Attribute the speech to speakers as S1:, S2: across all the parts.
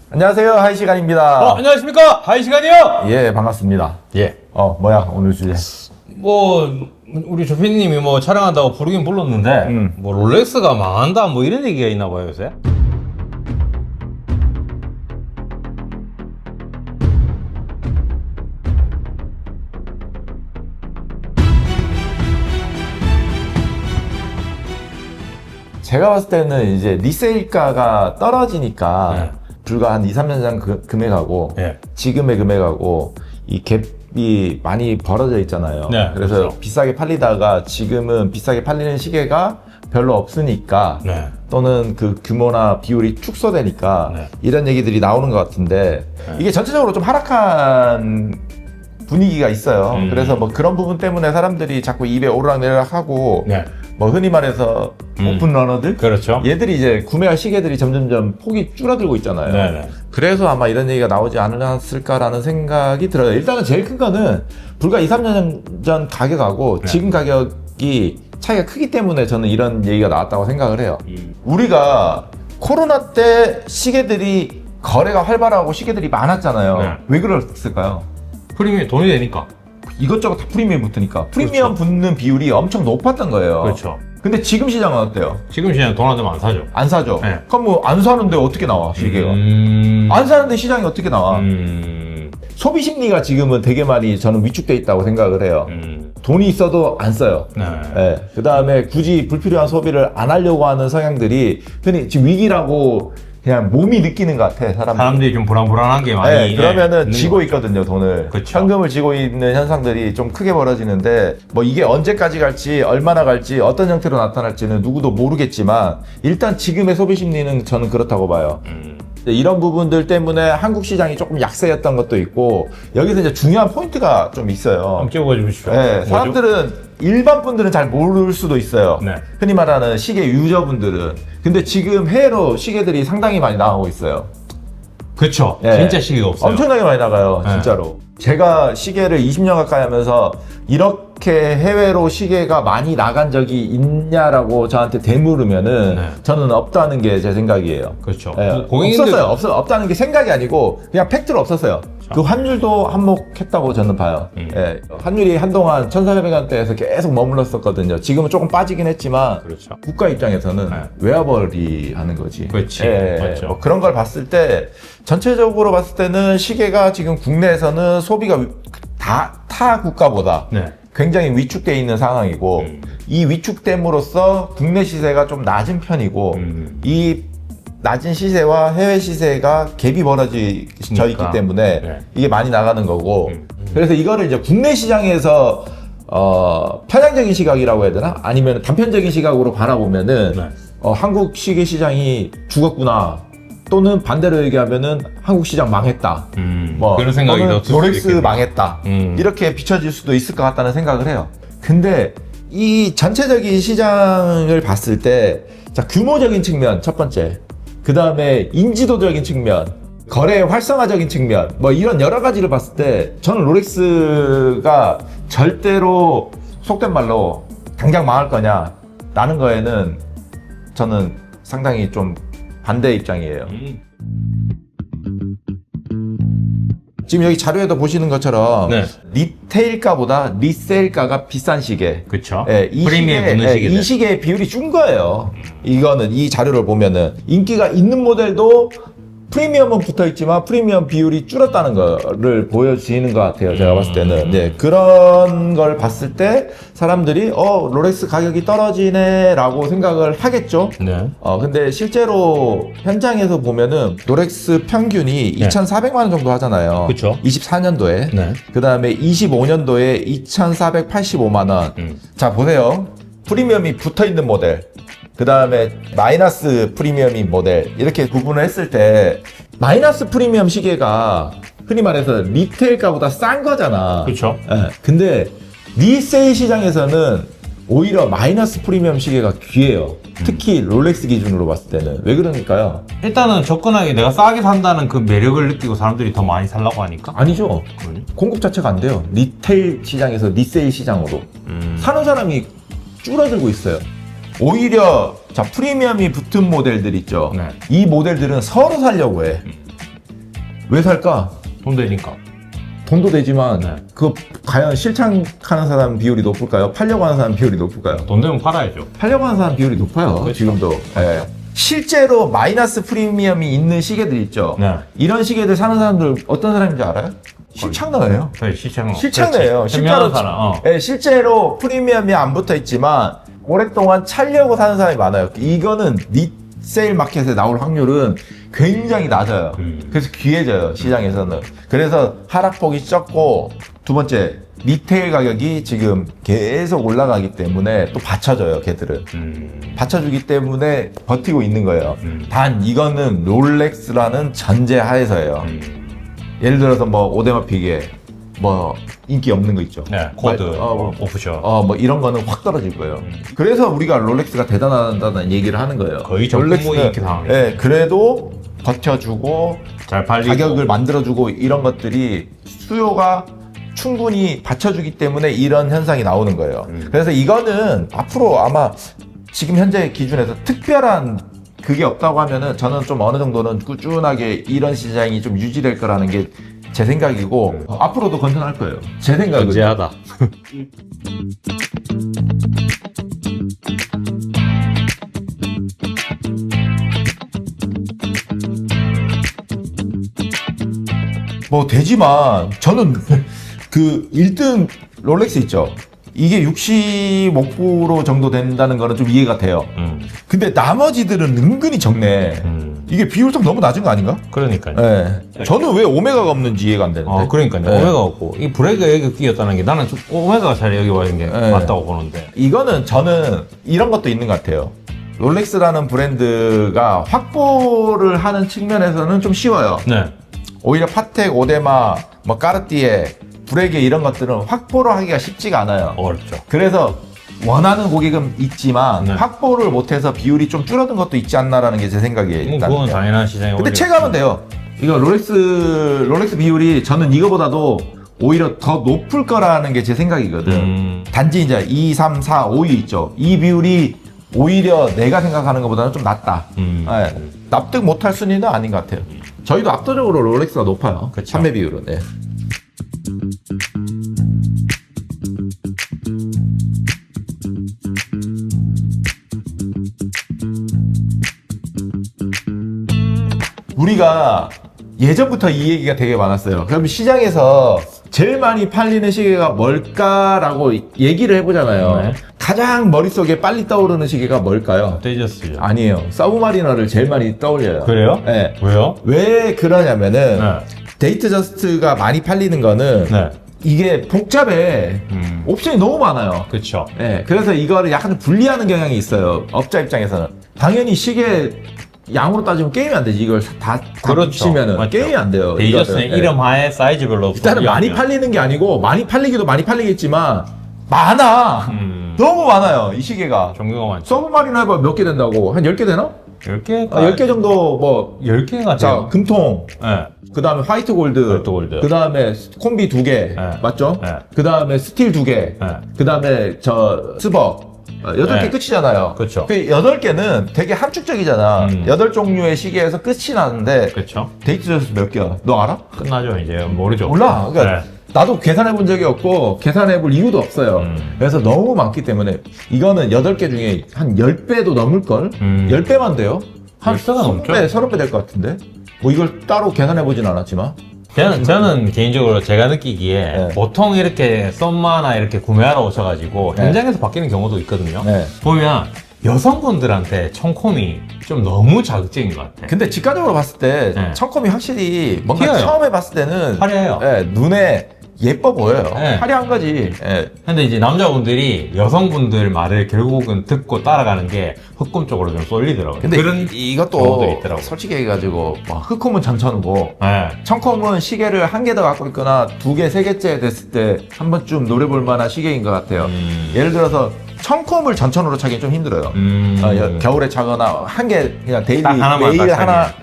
S1: 안녕하세요. 하이시간입니다.
S2: 안녕하십니까? 하이시간이요?
S1: 예, 반갑습니다.
S2: 예.
S1: 뭐야, 오늘 주제.
S2: 우리 조피디님이 촬영한다고 부르긴 불렀는데, 롤렉스가 망한다, 이런 얘기가 있나 봐요, 요새?
S1: 제가 봤을 때는 이제 리세일가가 떨어지니까
S2: 네.
S1: 불과 한 2, 3년 전 금액하고
S2: 예.
S1: 지금의 금액하고 이 갭이 많이 벌어져 있잖아요.
S2: 네,
S1: 그래서
S2: 그렇죠.
S1: 비싸게 팔리다가 지금은 비싸게 팔리는 시계가 별로 없으니까
S2: 네.
S1: 또는 그 규모나 비율이 축소되니까
S2: 네.
S1: 이런 얘기들이 나오는 것 같은데 이게 전체적으로 좀 하락한 분위기가 있어요. 그래서 그런 부분 때문에 사람들이 자꾸 입에 오르락내리락 하고
S2: 네.
S1: 흔히 말해서 오픈 러너들
S2: 그렇죠.
S1: 얘들이 이제 구매할 시계들이 점점점 폭이 줄어들고 있잖아요.
S2: 네네.
S1: 그래서 아마 이런 얘기가 나오지 않았을까라는 생각이 들어요. 일단은 제일 큰 거는 불과 2, 3년 전 가격하고
S2: 네.
S1: 지금 가격이 차이가 크기 때문에 저는 이런 얘기가 나왔다고 생각을 해요. 우리가 코로나 때 시계들이 거래가 활발하고 시계들이 많았잖아요.
S2: 네.
S1: 왜 그랬을까요?
S2: 프리미엄 돈이 되니까.
S1: 이것저것 다 프리미엄 붙으니까 프리미엄 붙는 비율이 엄청 높았던 거예요.
S2: 그렇죠.
S1: 근데 지금 시장은 어때요?
S2: 지금 시장 돈 안 되면 안 사죠.
S1: 안 사죠?
S2: 네.
S1: 그럼 안 사는데 어떻게 나와 시계가? 안 사는데 시장이 어떻게 나와? 소비 심리가 지금은 되게 많이 저는 위축돼 있다고 생각을 해요. 돈이 있어도 안 써요.
S2: 네.
S1: 예. 그 다음에 굳이 불필요한 소비를 안 하려고 하는 성향들이 흔히 지금 위기라고 그냥 몸이 느끼는 것 같아,
S2: 사람들이 좀 불안불안한 게 많이.
S1: 네, 그러면은
S2: 있는
S1: 지고
S2: 것
S1: 있거든요, 돈을.
S2: 그쵸.
S1: 현금을 지고 있는 현상들이 좀 크게 벌어지는데, 이게 언제까지 갈지, 얼마나 갈지, 어떤 형태로 나타날지는 누구도 모르겠지만, 일단 지금의 소비 심리는 저는 그렇다고 봐요. 이런 부분들 때문에 한국 시장이 조금 약세였던 것도 있고, 여기서 이제 중요한 포인트가 좀 있어요.
S2: 한번 찍어봐 주십시오.
S1: 네,
S2: 뭐죠?
S1: 사람들은 일반 분들은 잘 모를 수도 있어요.
S2: 네.
S1: 흔히 말하는 시계 유저분들은. 근데 지금 해외로 시계들이 상당히 많이 나가고 있어요.
S2: 그쵸.
S1: 예.
S2: 진짜 시기가 없어요.
S1: 엄청나게 많이 나가요,
S2: 네.
S1: 진짜로. 제가 시계를 20년 가까이 하면서 이렇게 해외로 시계가 많이 나간 적이 있냐라고 저한테 되물으면은
S2: 네.
S1: 저는 없다는 게 제 생각이에요.
S2: 그렇죠.
S1: 예,
S2: 고객님들.
S1: 없다는 게 생각이 아니고 그냥 팩트로 없었어요. 그 환율도 한몫했다고 저는 봐요. 예, 환율이 한동안 1,400원대에서 계속 머물렀었거든요. 지금은 조금 빠지긴 했지만
S2: 그렇죠.
S1: 국가 입장에서는
S2: 네.
S1: 웨어벌이 하는 거지.
S2: 그렇지.
S1: 예,
S2: 맞죠.
S1: 그런 걸 봤을 때 전체적으로 봤을 때는 시계가 지금 국내에서는 소비가 타 국가보다
S2: 네.
S1: 굉장히 위축되어 있는 상황이고 이 위축됨으로써 국내 시세가 좀 낮은 편이고 이 낮은 시세와 해외 시세가 갭이 벌어져 있기 때문에
S2: 네.
S1: 이게 많이 나가는 거고 그래서 이거를 이제 국내 시장에서 편향적인 시각이라고 해야 되나? 아니면 단편적인 시각으로 바라보면은
S2: 네.
S1: 한국 시계 시장이 죽었구나 또는 반대로 얘기하면은 한국 시장 망했다.
S2: 그런 생각이
S1: 또는
S2: 더 들 수도
S1: 롤렉스
S2: 있겠네요.
S1: 망했다. 이렇게 비춰질 수도 있을 것 같다는 생각을 해요. 근데 이 전체적인 시장을 봤을 때 자, 규모적인 측면 첫 번째, 그 다음에 인지도적인 측면, 거래 활성화적인 측면, 이런 여러 가지를 봤을 때 저는 롤렉스가 절대로 속된 말로 당장 망할 거냐 라는 거에는 저는 상당히 좀 반대 입장이에요. 지금 여기 자료에도 보시는 것처럼
S2: 네.
S1: 리테일가보다 리세일가가 비싼 시계.
S2: 그쵸.
S1: 예,
S2: 프리미엄 붙는 시계들.
S1: 이 시계의 비율이 준 거예요. 이거는 이 자료를 보면은 인기가 있는 모델도 프리미엄은 붙어 있지만 프리미엄 비율이 줄었다는 거를 보여지는 것 같아요. 제가 봤을 때는. 네, 그런 걸 봤을 때 사람들이 롤렉스 가격이 떨어지네라고 생각을 하겠죠.
S2: 네.
S1: 근데 실제로 현장에서 보면은 롤렉스 평균이
S2: 네.
S1: 2,400만 원 정도 하잖아요.
S2: 그쵸.
S1: 24년도에.
S2: 네.
S1: 그 다음에 25년도에 2,485만 원. 자, 보세요. 프리미엄이 붙어 있는 모델. 그 다음에 마이너스 프리미엄인 모델. 이렇게 구분을 했을 때, 마이너스 프리미엄 시계가 흔히 말해서 리테일가보다 싼 거잖아.
S2: 그쵸.
S1: 예. 근데 리세일 시장에서는 오히려 마이너스 프리미엄 시계가 귀해요. 특히 롤렉스 기준으로 봤을 때는. 왜 그러니까요?
S2: 일단은 접근하기 내가 싸게 산다는 그 매력을 느끼고 사람들이 더 많이 살라고 하니까.
S1: 아니죠. 공급 자체가 안 돼요. 리테일 시장에서 리세일 시장으로. 사는 사람이 줄어들고 있어요. 오히려 자 프리미엄이 붙은 모델들 있죠.
S2: 네.
S1: 이 모델들은 서로 살려고 해. 왜 살까?
S2: 돈 되니까.
S1: 돈도 되지만
S2: 네.
S1: 그 과연 실착하는 사람 비율이 높을까요? 팔려고 하는 사람 비율이 높을까요?
S2: 돈 되면 팔아야죠.
S1: 팔려고 하는 사람 비율이 높아요.
S2: 그렇죠.
S1: 지금도. 예. 실제로 마이너스 프리미엄이 있는 시계들 있죠.
S2: 네.
S1: 이런 시계들 사는 사람들 어떤 사람인지 알아요? 실착러예요.
S2: 저희 시청.
S1: 실착러예요. 실제로
S2: 사람.
S1: 예, 실제로 프리미엄이 안 붙어 있지만 오랫동안 차려고 사는 사람이 많아요. 이거는 리세일 마켓에 나올 확률은 굉장히 낮아요. 그래서 귀해져요, 시장에서는. 그래서 하락폭이 적고, 두 번째, 리테일 가격이 지금 계속 올라가기 때문에 또 받쳐줘요, 걔들은. 받쳐주기 때문에 버티고 있는 거예요. 단, 이거는 롤렉스라는 전제 하에서예요. 예를 들어서 뭐, 오데마 피게, 뭐, 인기 없는 거 있죠.
S2: 네, 코드,
S1: 뭐,
S2: 오프션.
S1: 뭐 이런 거는 확 떨어질 거예요. 그래서 우리가 롤렉스가 대단하다는 얘기를 하는 거예요.
S2: 거의 전국무이 인기 상황이에요.
S1: 예, 그래도 버텨주고
S2: 잘 팔리고.
S1: 가격을 만들어주고 이런 것들이 수요가 충분히 받쳐주기 때문에 이런 현상이 나오는 거예요. 그래서 이거는 앞으로 아마 지금 현재 기준에서 특별한 그게 없다고 하면은 저는 좀 어느 정도는 꾸준하게 이런 시장이 좀 유지될 거라는 게 제 생각이고 앞으로도 건전할 거예요. 제 생각은.
S2: 견제하다.
S1: 뭐 되지만 저는 그 1등 롤렉스 있죠. 이게 65% 정도 된다는 거는 좀 이해가 돼요. 근데 나머지들은 은근히 적네. 이게 비율상 너무 낮은 거 아닌가?
S2: 그러니까요.
S1: 네. 저는 왜 오메가가 없는지 이해가 안 되는데.
S2: 그러니까요.
S1: 네.
S2: 오메가 없고 이 브레이크가 여기 끼었다는 게 나는 좀 오메가가 잘 여기 와 있는 게
S1: 네.
S2: 맞다고 보는데.
S1: 이거는 저는 이런 것도 있는 것 같아요. 롤렉스라는 브랜드가 확보를 하는 측면에서는 좀 쉬워요.
S2: 네.
S1: 오히려 파텍, 오데마, 뭐 까르띠에, 브레게 이런 것들은 확보를 하기가 쉽지가 않아요.
S2: 어렵죠.
S1: 그래서 원하는 고객은 있지만
S2: 네.
S1: 확보를 못해서 비율이 좀 줄어든 것도 있지 않나라는 게 제 생각이에요.
S2: 뭐
S1: 일단.
S2: 그건 당연한 시장에.
S1: 근데 체감은 돼요. 이거 롤렉스 비율이 저는 이거보다도 오히려 더 높을 거라는 게 제 생각이거든. 단지 이제 2, 3, 4, 5위 있죠. 이 비율이 오히려 내가 생각하는 것보다는 좀 낮다. 네. 납득 못할 순위는 아닌 것 같아요. 저희도 압도적으로 롤렉스가 높아요.
S2: 그쵸.
S1: 판매 비율은. 네. 우리가 예전부터 이 얘기가 되게 많았어요. 그럼 시장에서 제일 많이 팔리는 시계가 뭘까라고 얘기를 해보잖아요.
S2: 네.
S1: 가장 머릿속에 빨리 떠오르는 시계가 뭘까요?
S2: 데이저스죠.
S1: 아니에요. 서브마리너를 제일 많이 떠올려요.
S2: 그래요?
S1: 네.
S2: 왜요?
S1: 왜 그러냐면은
S2: 네.
S1: 데이트 저스트가 많이 팔리는 거는
S2: 네.
S1: 이게 복잡해. 옵션이 너무 많아요.
S2: 그쵸.
S1: 네, 그래서 이거를 약간 좀 분리하는 경향이 있어요. 업자 입장에서는. 당연히 시계 양으로 따지면 게임이 안 되지. 이걸 다
S2: 그렇죠.
S1: 붙이면은
S2: 맞죠.
S1: 게임이 안 돼요.
S2: 데이저스는
S1: 이거를.
S2: 이름 하에 사이즈별로.
S1: 일단은 많이
S2: 분리하면.
S1: 팔리는 게 아니고 많이 팔리기도 많이 팔리겠지만 많아. 너무 많아요. 이 시계가.
S2: 종류가 많죠.
S1: 서브마리너 해봐 몇 개 된다고? 한 10개 되나?
S2: 10개?
S1: 10개 정도 뭐
S2: 10개가
S1: 자,
S2: 돼요.
S1: 금통.
S2: 네.
S1: 그 다음에 화이트 골드.
S2: 화이트 골드.
S1: 그 다음에 콤비 2개.
S2: 네.
S1: 맞죠?
S2: 네.
S1: 그 다음에 스틸 2개.
S2: 네.
S1: 그 다음에 스벅. 8개
S2: 네.
S1: 끝이잖아요.
S2: 그쵸.
S1: 그 8개는 되게 함축적이잖아. 8종류의 시계에서 끝이 나는데
S2: 그쵸.
S1: 데이트 저스 몇 개야? 너 알아?
S2: 끝나죠. 이제 모르죠.
S1: 몰라. 그러니까
S2: 네.
S1: 나도 계산해 본 적이 없고 계산해 볼 이유도 없어요. 그래서 너무 많기 때문에 이거는 8개 중에 한 10배도 넘을걸? 10배만 돼요? 한
S2: 10배가 넘죠?
S1: 20배, 30배 될 것 같은데? 뭐 이걸 따로 계산해 보진 않았지만
S2: 저는 개인적으로 제가 느끼기에
S1: 네.
S2: 보통 이렇게 썸마나 이렇게 구매하러 오셔가지고
S1: 네.
S2: 현장에서 바뀌는 경우도 있거든요.
S1: 네.
S2: 보면 여성분들한테 청콤이 좀 너무 자극적인 것 같아.
S1: 근데 직관적으로 봤을 때
S2: 네.
S1: 청컴이 확실히 뭔가
S2: 튀어요.
S1: 처음에 봤을 때는
S2: 화려해요.
S1: 예, 눈에 예뻐 보여요.
S2: 네.
S1: 화려한 거지. 예.
S2: 근데 이제 남자분들이 여성분들 말을 결국은 듣고 따라가는 게 흑금 쪽으로 좀 쏠리더라고요.
S1: 근데
S2: 그런
S1: 이것도
S2: 경우도 있더라고요.
S1: 솔직히 얘기해가지고 뭐 흑홈은 전천후고
S2: 네.
S1: 청컴은 시계를 한 개 더 갖고 있거나 2개, 3개째 됐을 때 한 번쯤 노려볼 만한 시계인 것 같아요. 예를 들어서 청컴을 전천후로 차기는 좀 힘들어요. 겨울에 차거나 한 개 그냥 데일리
S2: 딱 하나만
S1: 매일
S2: 딱
S1: 하나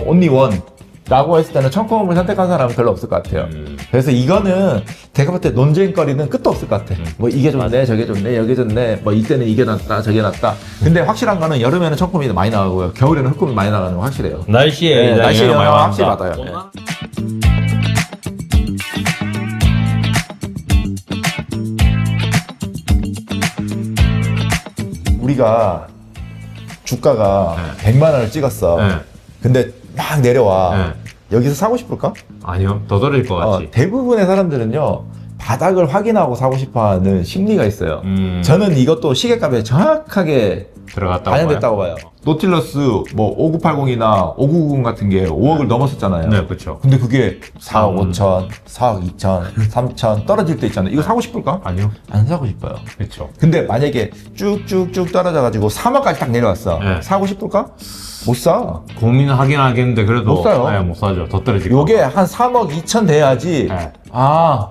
S1: only one 라고 했을 때는 청컴을 선택한 사람은 별로 없을 것 같아요. 그래서 이거는 제가 볼 때 논쟁거리는 끝도 없을 것 같아. 뭐 이게 좋네, 저게 좋네, 여기 좋네, 뭐 이때는 이게 낫다, 저게 낫다. 근데 확실한 거는 여름에는 청컴이 많이 나가고요. 겨울에는 흑컴이 많이 나가는 건 확실해요.
S2: 날씨에
S1: 네, 날씨
S2: 영향을
S1: 영향
S2: 많이
S1: 확실히
S2: 받는다.
S1: 받아요. 네. 우리가 주가가
S2: 네.
S1: 100만 원을 찍었어.
S2: 네.
S1: 근데 막 내려와.
S2: 네.
S1: 여기서 사고 싶을까?
S2: 아니요, 더 떨어질 것 같지.
S1: 대부분의 사람들은요, 바닥을 확인하고 사고 싶어 하는 심리가 있어요. 저는 이것도 시계값에 정확하게
S2: 들어갔다고
S1: 반영됐다고 봐요. 노틸러스 뭐 5980이나 5990 같은 게 5억을 넘었었잖아요.
S2: 네, 그렇죠.
S1: 근데 그게 4억 5천, 4억 2천, 3천 떨어질 때 있잖아요. 이거 사고 싶을까?
S2: 아니요,
S1: 안 사고 싶어요.
S2: 그렇죠.
S1: 근데 만약에 쭉쭉쭉 떨어져가지고 3억까지 딱 내려왔어.
S2: 네.
S1: 사고 싶을까? 못 사.
S2: 고민하긴 하겠는데 그래도
S1: 못 사요.
S2: 네, 못 사죠. 더 떨어질 것
S1: 요게 한 3억 2천 돼야지.
S2: 네.
S1: 아,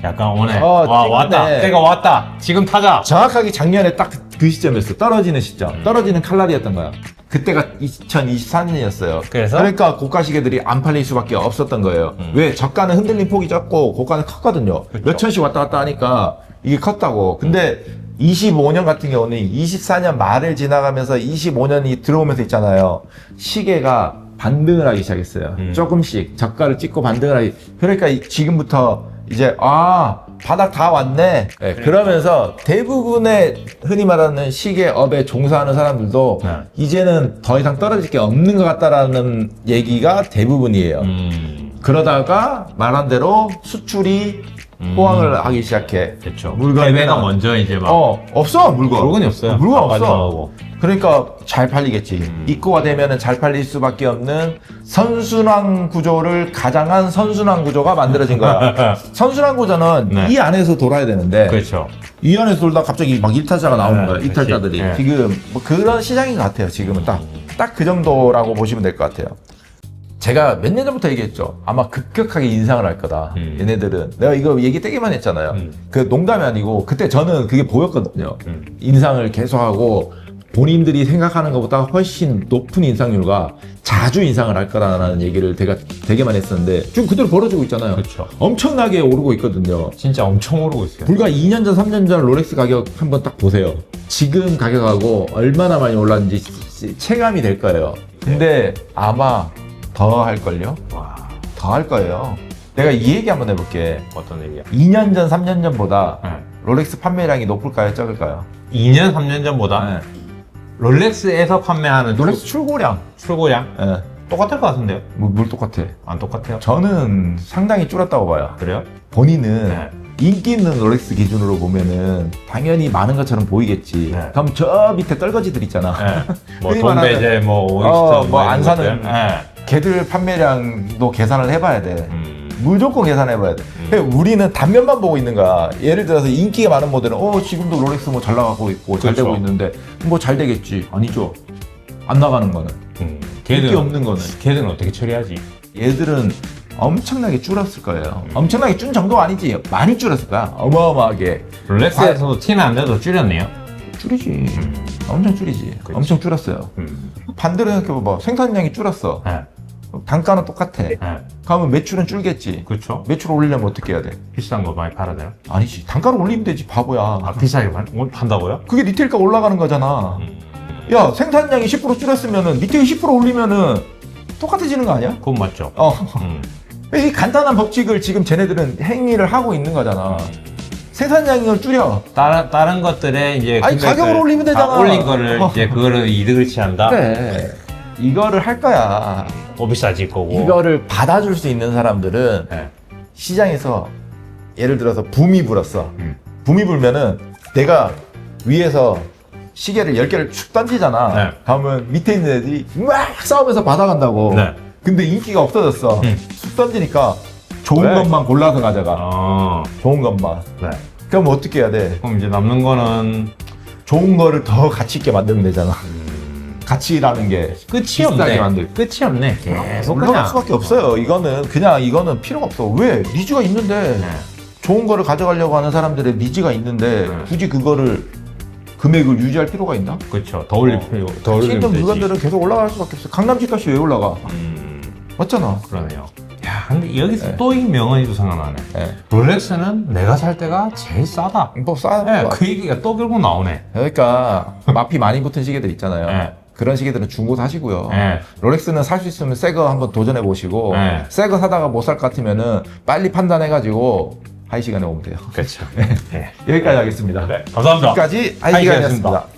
S2: 약간 오네.
S1: 와,
S2: 왔다.
S1: 찍었네.
S2: 때가 왔다. 지금 타자.
S1: 정확하게 작년에 딱 그 시점이었어. 떨어지는 시점. 떨어지는 칼날이었던 거야. 그때가 2024년이었어요.
S2: 그래서?
S1: 그러니까 고가 시계들이 안 팔릴 수밖에 없었던 거예요. 왜? 저가는 흔들림 폭이 적고 고가는 컸거든요.
S2: 그쵸.
S1: 몇 천씩 왔다 갔다 하니까 이게 컸다고. 근데 25년 같은 경우는 24년 말을 지나가면서 25년이 들어오면서 있잖아요. 시계가 반등을 하기 시작했어요. 조금씩 저가를 찍고 반등을 하기. 그러니까 지금부터 이제 바닥 다 왔네. 네, 그러면서 대부분의 흔히 말하는 시계업에 종사하는 사람들도
S2: 네.
S1: 이제는 더 이상 떨어질 게 없는 것 같다라는 얘기가 대부분이에요. 그러다가 말한 대로 수출이 호황을 하기 시작해.
S2: 그렇죠.
S1: 물건이
S2: 해외가
S1: 나-
S2: 먼저 이제 막
S1: 없어 물건.
S2: 물건이 없어요.
S1: 물건 없어.
S2: 빠져나가고.
S1: 그러니까 잘 팔리겠지. 입고가 되면은 잘 팔릴 수밖에 없는 선순환 구조를 가장한 선순환 구조가 만들어진 거야. 선순환 구조는
S2: 네.
S1: 이 안에서 돌아야 되는데
S2: 그렇죠.
S1: 이 안에서 돌다 갑자기 막 이탈자가 나오는
S2: 네,
S1: 거야.
S2: 그치.
S1: 이탈자들이.
S2: 네.
S1: 지금 뭐 그런 시장인 것 같아요. 지금은 딱 그 정도라고 보시면 될 것 같아요. 제가 몇 년 전부터 얘기했죠. 아마 급격하게 인상을 할 거다. 얘네들은. 내가 이거 얘기 되게 많이 했잖아요. 그 농담이 아니고 그때 저는 그게 보였거든요. 인상을 계속하고 본인들이 생각하는 것보다 훨씬 높은 인상률과 자주 인상을 할 거라는 얘기를 되게 많이 했었는데 지금 그대로 벌어지고 있잖아요.
S2: 그렇죠.
S1: 엄청나게 오르고 있거든요.
S2: 진짜 엄청 오르고 있어요.
S1: 불과 2년 전, 3년 전 롤렉스 가격 한번 딱 보세요. 지금 가격하고 얼마나 많이 올랐는지 체감이 될 거예요. 근데 아마 더 할걸요?
S2: 와,
S1: 더 할 거예요. 내가 이 얘기 한번 해볼게.
S2: 어떤 얘기야?
S1: 2년 전, 3년 전보다
S2: 네.
S1: 롤렉스 판매량이 높을까요? 적을까요?
S2: 2년, 3년 전보다
S1: 네.
S2: 롤렉스에서 판매하는
S1: 롤렉스 출고량.
S2: 출고량
S1: 예.
S2: 똑같을 것 같은데요?
S1: 뭘 똑같아.
S2: 안 똑같아요?
S1: 저는 상당히 줄었다고 봐요.
S2: 그래요?
S1: 본인은
S2: 네.
S1: 인기 있는 롤렉스 기준으로 보면은 당연히 많은 것처럼 보이겠지.
S2: 네.
S1: 그럼 저 밑에 떨거지들 있잖아.
S2: 네. 뭐
S1: 흔히
S2: 돈베제, 뭐 오이스터,
S1: 뭐 안
S2: 이런
S1: 사는
S2: 것들. 네.
S1: 걔들 판매량도 계산을 해봐야 돼.
S2: 음.
S1: 무조건 계산해봐야 돼. 그러니까 우리는 단면만 보고 있는 거야. 예를 들어서 인기가 많은 모델은 지금도 롤렉스 뭐 잘 나가고 있고 잘
S2: 그렇죠.
S1: 되고 있는데 뭐 잘 되겠지. 아니죠. 안 나가는 거는. 인기 없는 거는.
S2: 걔들은 어떻게 처리하지?
S1: 얘들은 엄청나게 줄었을 거예요. 엄청나게 준 정도가 아니지. 많이 줄었을 거야. 어마어마하게.
S2: 롤렉스에서도 티는 안 내도 줄였네요.
S1: 줄이지. 엄청 줄이지. 엄청 줄었어요. 반대로 생각해봐봐. 생산량이 줄었어.
S2: 네.
S1: 단가는 똑같아.
S2: 네.
S1: 그러면 매출은 줄겠지.
S2: 그렇죠.
S1: 매출 올리려면 어떻게 해야 돼?
S2: 비싼 거 많이 팔아야 돼요?
S1: 아니지. 단가를 올리면 되지, 바보야.
S2: 아, 비싸게 판다고요?
S1: 그게 리테일가 올라가는 거잖아. 야, 생산량이 10% 줄었으면은 리테일 10% 올리면은 똑같아지는 거 아니야?
S2: 그건 맞죠. 음.
S1: 이 간단한 법칙을 지금 쟤네들은 행위를 하고 있는 거잖아. 생산량을 줄여.
S2: 다른 것들에 이제
S1: 아니,
S2: 금액을
S1: 가격을 올리면
S2: 다
S1: 되잖아.
S2: 올린 거를 이제 그거를 이득을 취한다.
S1: 그래. 이거를 할 거야.
S2: 또 비싸질 거고.
S1: 이거를 받아줄 수 있는 사람들은
S2: 네.
S1: 시장에서 예를 들어서 붐이 불었어.
S2: 음.
S1: 붐이 불면은 내가 위에서 시계를 10개를 축 던지잖아.
S2: 네.
S1: 그러면 밑에 있는 애들이 막 싸우면서 받아간다고.
S2: 네.
S1: 근데 인기가 없어졌어. 축 던지니까 좋은
S2: 왜?
S1: 것만 골라서 가져가.
S2: 어.
S1: 좋은 것만.
S2: 네.
S1: 그럼 어떻게 해야 돼?
S2: 그럼 이제 남는 거는
S1: 좋은 거를 더 가치 있게 만들면 되잖아. 가치라는 게
S2: 끝이
S1: 비싸게
S2: 없네.
S1: 만들.
S2: 끝이 없네. 계속
S1: 올라갈
S2: 그냥.
S1: 수밖에 없어요. 이거는 필요가 없어. 왜? 니즈가 있는데
S2: 네.
S1: 좋은 거를 가져가려고 하는 사람들의 니즈가 있는데
S2: 네.
S1: 굳이 그거를 금액을 유지할 필요가 있나?
S2: 그렇죠. 더 올릴 필요, 더
S1: 가치
S2: 올리면
S1: 있는
S2: 되지.
S1: 물건들은 계속 올라갈 수밖에 없어. 강남 집값이 왜 올라가? 맞잖아.
S2: 그러네요. 야, 근데 여기서
S1: 네.
S2: 또 이 명언이 또 생각나네.
S1: 네.
S2: 롤렉스는 내가 살 때가 제일 싸다.
S1: 뭐 싸.
S2: 네, 그 얘기가 또 결국 나오네.
S1: 그러니까 마피 많이 붙은 시계들 있잖아요.
S2: 네.
S1: 그런 시계들은 중고 사시고요.
S2: 네.
S1: 롤렉스는 살 수 있으면 새 거 한번 도전해 보시고
S2: 네.
S1: 새 거 사다가 못 살 것 같으면은 빨리 판단해가지고 하이 시간에 오면 돼요.
S2: 그렇죠. 네.
S1: 여기까지 하겠습니다.
S2: 네. 감사합니다.
S1: 여기까지 하이
S2: 하이
S1: 시간이었습니다.
S2: 시간이었습니다.